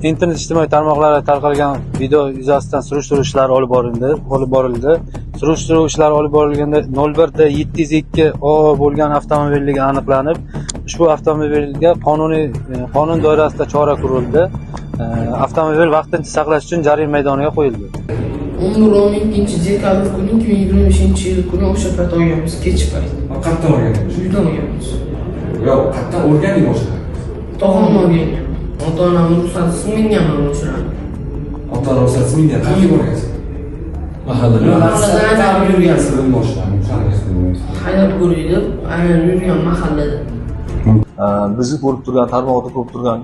internet ijtimoiy tarmoqlarda tarqalgan video yuzasidan surishtiruv ishlari olib borildi. Surishtiruv ishlari olib borilganda 01-702 OO bo'lgan avtomobilligi aniqlanib, ushbu avtomobilga qonun doirasida chora ko'rildi. Avtomobil vaqtincha saqlash uchun jarima maydoniga qo'yildi. 10-dekabr kuni 2025-yil kuni o'sha payt olganmiz, kech payt. Qayerdan o'rgandingiz? Uydan olganmiz. Yo'q, qayerdan o'rgandingiz o'sha? Tog'am olgan. Ota-onam ruxsatisiz mengaman o'shiradi. Ota-ona ruxsatisiz menga qanday o'rgansiz? Mahallada yurgansiz haydab ko'raydi, aynan yurgan mahallada. Bizni ko'rib turgan, tarmoqda ko'rib turgan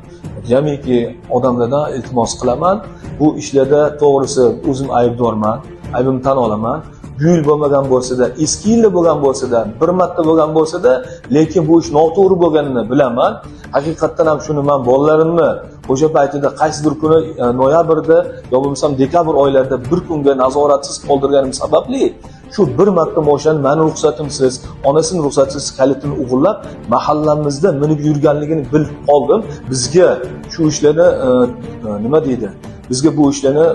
jamiki odamlardan iltimos qilaman. Bu ishlarda to'g'risi o'zim aybdorman, aybimni tan olaman. Bu yil bo'lmagan bo'lsa-da, eski yilda bo'lgan bo'lsa-da, bir marta bo'lgan bo'lsa-da, lekin bu ish noto'g'ri bo'lganini bilaman. Haqiqatdan ham shuni men bolalarimni o'sha paytida qaysidir kuni noyabrda yo bo'lmasam dekabr oylarida bir kunga nazoratsiz qoldirganim sababli shu bir marta moshani meni ruxsatimsiz, onasining ruxsatisiz kalitini o'g'irlab mahallamizda minib yurganligini bilib qoldim. Bizga shu ishlarni nima deydi? Bizga bu ishlarni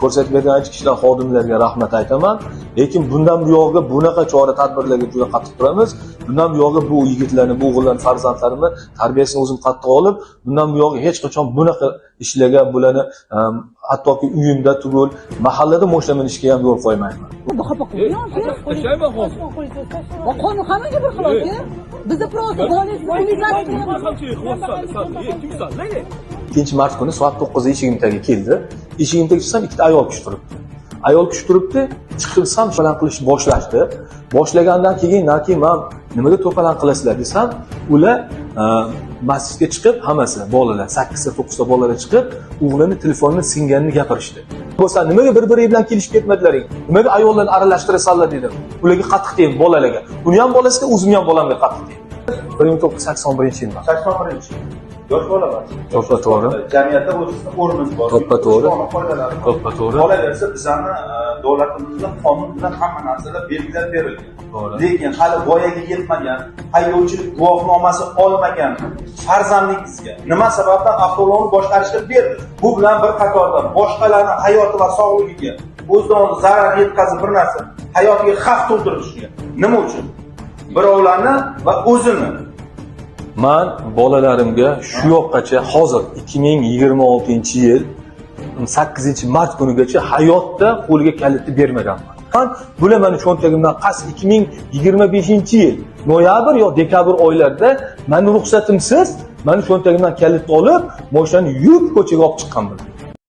ko'rsatib bergan ichki ishlar xodimlariga rahmat aytaman. Lekin bundan buyog'iga bunaqa chora-tadbirlarga juda qattiq turamiz. Bundan buyog'iga bu yigitlarni, bu o'g'illarni, farzandlarimni tarbiyasini o'zim qattiq olib, bundan buyog'iga hech qachon bunaqa ishlarga bularni hattoki uyimda tugul, mahallada moshina minishga ham yo'l qo'ymayman. Qonun hammaga bir xilosga. Bizda prosta Ikkinchi mart kuni soat 9da eshigim tagiga keldi. Eshigim tagiga chiqsam ikkita ayol kishi turibdi. Ayol kishi turibdi, chiqsam to'palan qilishni boshlashdi. Boshlagandan keyin men nimaga to'palan qilasizlar desam, ular masjidga chiqib, hammasi bolalar 8 ta 9 ta bolalar chiqib, o'g'lini telefonini singanini gapirishdi. Bo'lsa nimaga bir-biri bilan kelishib ketmadilaring? Nimaga ayollarni aralashtirasanlar dedim. Ularga qattiq deyim bolalarga. Uni ham bolasiga, o'zimni ham bolamga qattiq deyim. 1981-yilda. 81-yil. Yosh bolalar. To'ppa-to'g'ri. Jamiyatda o'zimizda o'rnimiz bor. To'ppa-to'g'ri. To'ppa-to'g'ri. Qolaversa bizani davlatimizda qonun bilan hamma narsalar belgilab berilgan. Lekin hali voyaga yetmagan, haydovchilik guvohnomasi olmagan farzandingizga nima sababdan avtomobilni boshqarishga berdi? Bu bilan bir qatorda boshqalarning hayoti va sog'ligiga o'zidan zarar yetkazib bir narsa, hayotiga xavf tug'dirishga. Nima uchun? Birovlarni va o'zini. Men bolalarimga shu yoqqacha hozir 2026-yil 8-mart kunigacha hayotda qo'liga kalitni bermaganman. Men bular meni cho'ntagimdan qas 2025-yil noyabr yo dekabr oylarida meni ruxsatimsiz meni cho'ntagimdan kalitni olib, mashinani yuvib ko'chaga olib chiqqan bo'ldi.